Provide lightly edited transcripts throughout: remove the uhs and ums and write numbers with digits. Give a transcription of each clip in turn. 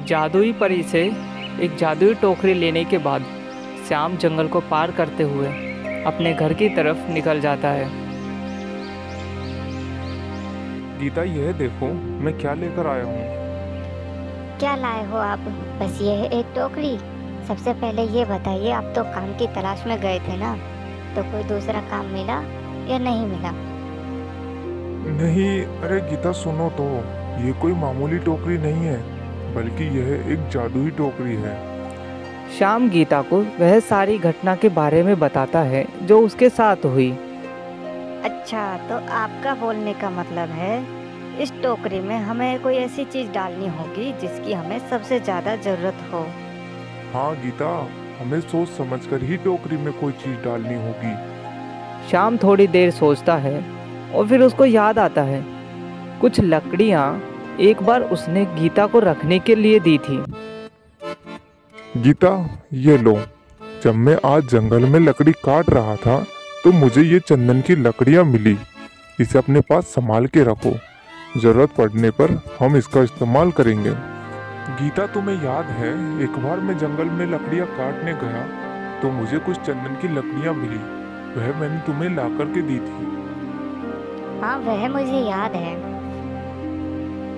जादुई परी से एक जादुई टोकरी लेने के बाद श्याम जंगल को पार करते हुए अपने घर की तरफ निकल जाता है। गीता, यह देखो मैं क्या लेकर आया हूँ। क्या लाए हो आप? बस ये है एक टोकरी। सबसे पहले ये बताइए, आप तो काम की तलाश में गए थे ना, तो कोई दूसरा काम मिला या नहीं मिला? नहीं, अरे गीता सुनो तो, ये कोई मामूली टोकरी नहीं है, बल्कि यह एक जादुई टोकरी है। श्याम गीता को वह सारी घटना के बारे में बताता है जो उसके साथ हुई। अच्छा, तो आपका बोलने का मतलब है इस टोकरी में हमें कोई ऐसी चीज डालनी होगी जिसकी हमें सबसे ज्यादा जरूरत हो। हाँ गीता, हमें सोच समझकर ही टोकरी में कोई चीज डालनी होगी। श्याम थोड़ी देर सोचता है और फिर उसको याद आता है कुछ लकड़ियाँ एक बार उसने गीता को रखने के लिए दी थी। गीता, ये लो। जब मैं आज जंगल में लकड़ी काट रहा था तो मुझे ये चंदन की लकड़ियाँ मिली। इसे अपने पास संभाल के रखो, जरूरत पड़ने पर हम इसका इस्तेमाल करेंगे। गीता, तुम्हें याद है एक बार मैं जंगल में लकड़ियाँ काटने गया तो मुझे कुछ चंदन की लकड़ियाँ मिली, वह मैंने तुम्हें ला करके दी थी। हाँ, वह मुझे याद है।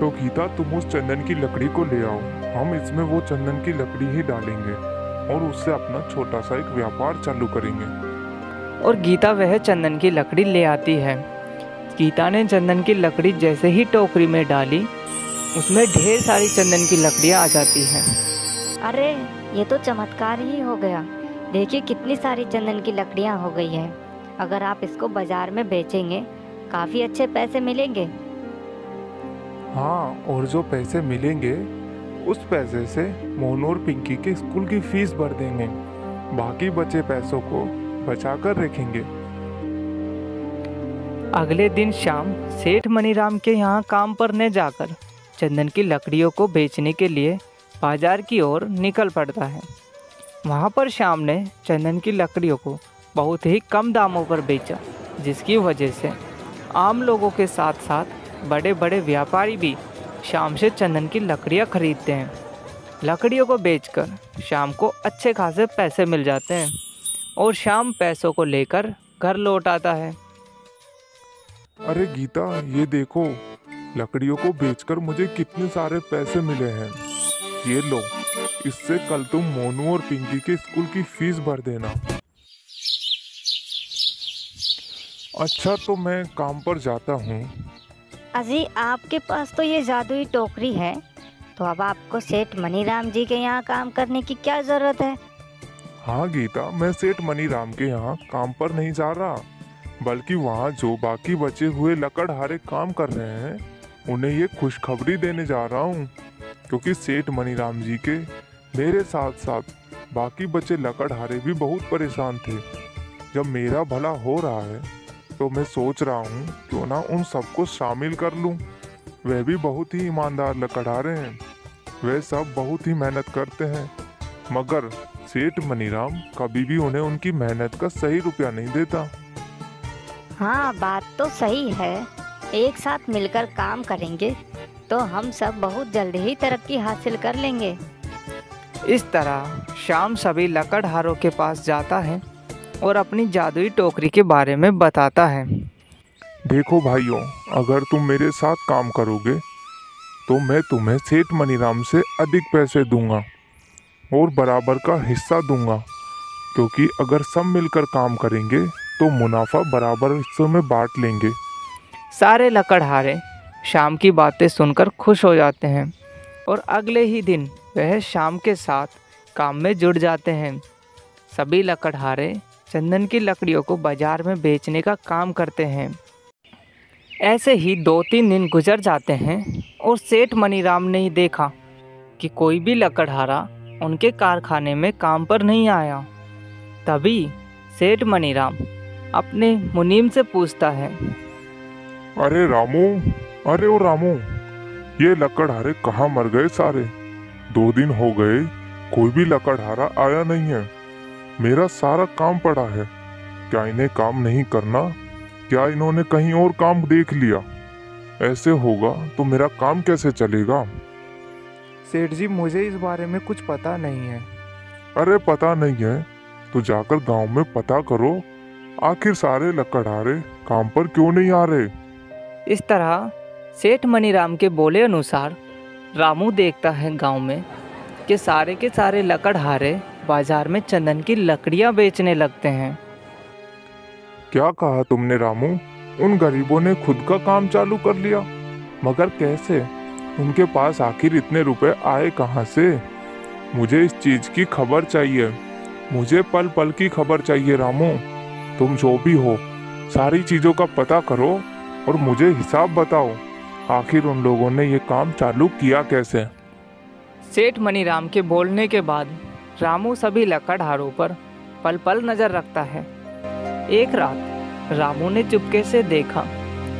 तो गीता, तुम उस चंदन की लकड़ी को ले आओ। हम इसमें वो चंदन की लकड़ी ही डालेंगे और उससे अपना छोटा सा एक व्यापार चालू करेंगे। और गीता वह चंदन की लकड़ी ले आती है। गीता ने चंदन की लकड़ी जैसे ही टोकरी में डाली, उसमें ढेर सारी चंदन की लकड़ियाँ आ जाती हैं। अरे, ये तो चमत्कार ही हो गया। देखिए कितनी सारी चंदन की लकड़ियाँ हो गई है। अगर आप इसको बाजार में बेचेंगे काफी अच्छे पैसे मिलेंगे। हाँ, और जो पैसे मिलेंगे उस पैसे से मोनू और पिंकी के स्कूल की फीस भर देंगे। बाकी बचे पैसों को बचा कर रखेंगे। अगले दिन शाम सेठ मनीराम के यहाँ काम पर न जाकर चंदन की लकड़ियों को बेचने के लिए बाजार की ओर निकल पड़ता है। वहाँ पर श्याम ने चंदन की लकड़ियों को बहुत ही कम दामों पर बेचा, जिसकी वजह से आम लोगों के साथ साथ बड़े बड़े व्यापारी भी श्याम से चंदन की लकड़ियाँ खरीदते हैं। लकड़ियों को बेचकर श्याम को अच्छे खासे पैसे मिल जाते हैं और श्याम पैसों को लेकर घर लौट आता है। अरे गीता, ये देखो, लकड़ियों को बेचकर मुझे कितने सारे पैसे मिले हैं। ये लो, इससे कल तुम मोनू और पिंकी के स्कूल की फीस भर देना। अच्छा, तो मैं काम पर जाता हूँ। अजी, आपके पास तो ये जादुई टोकरी है, तो अब आपको सेठ मनीराम जी के यहाँ काम करने की क्या जरूरत है? हाँ गीता, मैं सेठ मनीराम के यहाँ काम पर नहीं जा रहा, बल्कि वहाँ जो बाकी बचे हुए लकड़हारे काम कर रहे हैं उन्हें ये खुशखबरी देने जा रहा हूँ, क्योंकि सेठ मनीराम जी के मेरे साथ साथ बाकी बचे लकड़हारे भी बहुत परेशान थे। जब मेरा भला हो रहा है तो मैं सोच रहा हूँ क्यों ना उन सबको शामिल कर लूँ। वह भी बहुत ही ईमानदार लकड़हारे हैं, वह सब बहुत ही मेहनत करते हैं, मगर सेठ मनीराम कभी भी उन्हें उनकी मेहनत का सही रुपया नहीं देता। हाँ, बात तो सही है। एक साथ मिलकर काम करेंगे तो हम सब बहुत जल्दी ही तरक्की हासिल कर लेंगे। इस तरह श्याम सभी लकड़हारों के पास जाता है और अपनी जादुई टोकरी के बारे में बताता है। देखो भाइयों, अगर तुम मेरे साथ काम करोगे तो मैं तुम्हें सेठ मनीराम से अधिक पैसे दूंगा और बराबर का हिस्सा दूंगा, क्योंकि अगर सब मिलकर काम करेंगे तो मुनाफा बराबर हिस्सों में बांट लेंगे। सारे लकड़हारे श्याम की बातें सुनकर खुश हो जाते हैं और अगले ही दिन वह श्याम के साथ काम में जुड़ जाते हैं। सभी लकड़हारे चंदन की लकड़ियों को बाजार में बेचने का काम करते हैं। ऐसे ही 2-3 दिन गुजर जाते हैं और सेठ मनीराम ने देखा कि कोई भी लकड़हारा उनके कारखाने में काम पर नहीं आया। तभी सेठ मनीराम अपने मुनीम से पूछता है, अरे रामू, अरे ओ रामू, ये लकड़हारे कहाँ मर गए सारे? 2 दिन हो गए, कोई भी लकड़हारा आया नहीं है। मेरा सारा काम पड़ा है, क्या इन्हें काम नहीं करना? क्या इन्होंने कहीं और काम देख लिया? ऐसे होगा तो मेरा काम कैसे चलेगा? सेठ जी, मुझे इस बारे में कुछ पता नहीं है। अरे पता नहीं है तो जाकर गांव में पता करो, आखिर सारे लकड़हारे काम पर क्यों नहीं आ रहे। इस तरह सेठ मनीराम के बोले अनुसार रामू देखता है गांव में कि सारे के सारे लकड़हारे बाजार में चंदन की लकड़ियां बेचने लगते हैं। क्या कहा तुमने रामू? उन गरीबों ने खुद का काम चालू कर लिया? मगर कैसे? उनके पास आखिर इतने रुपए आए कहाँ से? मुझे इस चीज की खबर चाहिए, मुझे पल पल की खबर चाहिए रामू। तुम जो भी हो सारी चीजों का पता करो और मुझे हिसाब बताओ, आखिर उन लोगों ने ये काम चालू किया कैसे। सेठ मनीराम के बोलने के बाद रामू सभी लकड़हारों पर पल पल नजर रखता है। एक रात रामू ने चुपके से देखा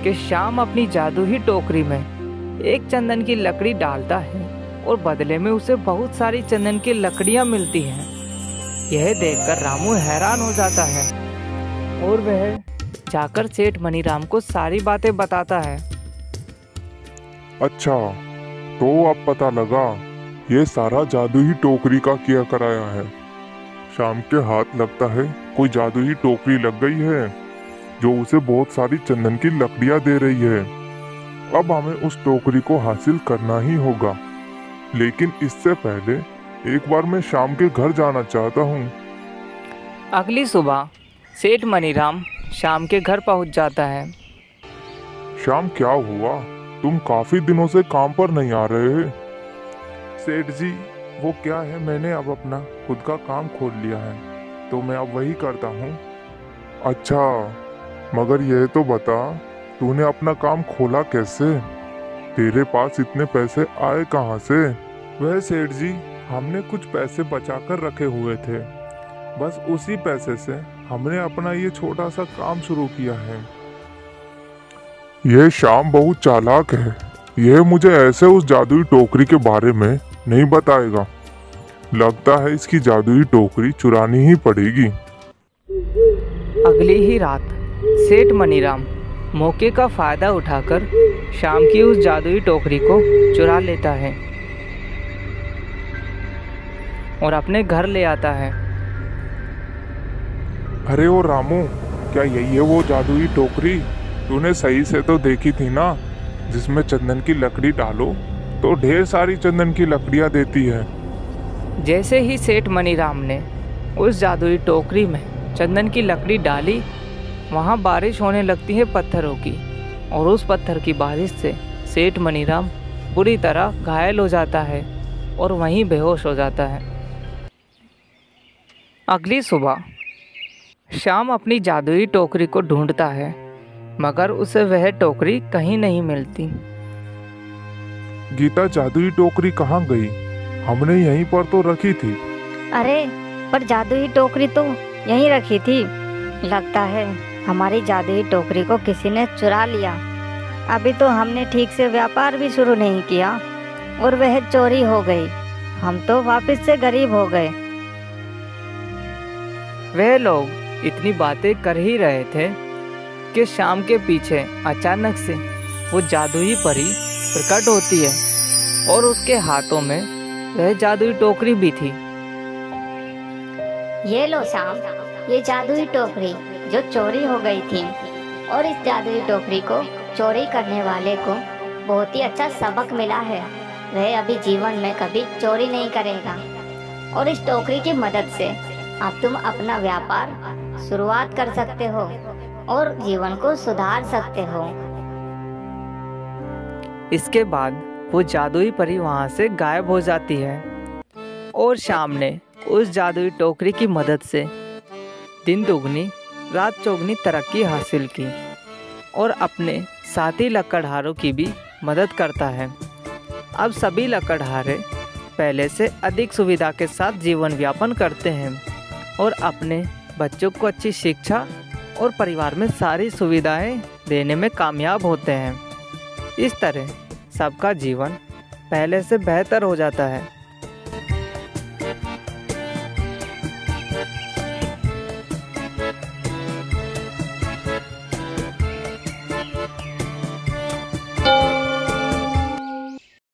कि श्याम अपनी जादुई टोकरी में एक चंदन की लकड़ी डालता है और बदले में उसे बहुत सारी चंदन की लकड़ियां मिलती हैं। यह देखकर रामू हैरान हो जाता है और वह जाकर सेठ मनीराम को सारी बातें बताता है। अच्छा, तो अब पता लगा ये सारा जादुई टोकरी का किया कराया है। शाम के हाथ लगता है कोई जादुई टोकरी लग गई है जो उसे बहुत सारी चंदन की लकड़ियां दे रही है। अब हमें उस टोकरी को हासिल करना ही होगा, लेकिन इससे पहले एक बार मैं शाम के घर जाना चाहता हूँ। अगली सुबह सेठ मनीराम शाम के घर पहुँच जाता है। शाम, क्या हुआ? तुम काफी दिनों से काम पर नहीं आ रहे। सेठ जी, वो क्या है, मैंने अब अपना खुद का काम खोल लिया है तो मैं अब वही करता हूँ। अच्छा, मगर यह तो बता तूने अपना काम खोला कैसे? तेरे पास इतने पैसे आए कहाँ से? वह सेठ जी, हमने कुछ पैसे बचाकर रखे हुए थे, बस उसी पैसे से हमने अपना ये छोटा सा काम शुरू किया है। यह शाम बहुत चालाक है, यह मुझे ऐसे उस जादुई टोकरी के बारे में नहीं बताएगा। लगता है इसकी जादुई टोकरी चुरानी ही पड़ेगी। अगली ही रात सेठ मनीराम मौके का फायदा उठाकर शाम की उस जादुई टोकरी को चुरा लेता है और अपने घर ले आता है। अरे ओ रामू, क्या यही है वो जादुई टोकरी? तूने सही से तो देखी थी ना, जिसमें चंदन की लकड़ी डालो तो ढेर सारी चंदन की लकड़ियां देती है। जैसे ही सेठ मनीराम ने उस जादुई टोकरी में चंदन की लकड़ी डाली, वहाँ बारिश होने लगती है पत्थरों की, और उस पत्थर की बारिश से सेठ मनीराम बुरी तरह घायल हो जाता है और वहीं बेहोश हो जाता है। अगली सुबह शाम अपनी जादुई टोकरी को ढूंढता है, मगर उसे वह टोकरी कहीं नहीं मिलती। गीता, जादुई टोकरी कहाँ गई? हमने यहीं पर तो रखी थी। अरे, पर जादुई टोकरी तो यहीं रखी थी। लगता है हमारी जादुई टोकरी को किसी ने चुरा लिया। अभी तो हमने ठीक से व्यापार भी शुरू नहीं किया और वह चोरी हो गई। हम तो वापस से गरीब हो गए। वह लोग इतनी बातें कर ही रहे थे कि शाम के पीछे अचानक से वो जादुई परी प्रकट होती है और उसके हाथों में वह जादुई टोकरी भी थी। ये लो शाम, ये जादुई टोकरी जो चोरी हो गई थी, और इस जादुई टोकरी को चोरी करने वाले को बहुत ही अच्छा सबक मिला है। वह अभी जीवन में कभी चोरी नहीं करेगा, और इस टोकरी की मदद से अब तुम अपना व्यापार शुरुआत कर सकते हो और जीवन को सुधार सकते हो। इसके बाद वो जादुई परी वहाँ से गायब हो जाती है और शाम ने उस जादुई टोकरी की मदद से दिन दुगनी रात चौगनी तरक्की हासिल की और अपने साथी लकड़हारों की भी मदद करता है। अब सभी लकड़हारे पहले से अधिक सुविधा के साथ जीवन यापन करते हैं और अपने बच्चों को अच्छी शिक्षा और परिवार में सारी सुविधाएं देने में कामयाब होते हैं। इस तरह सबका जीवन पहले से बेहतर हो जाता है।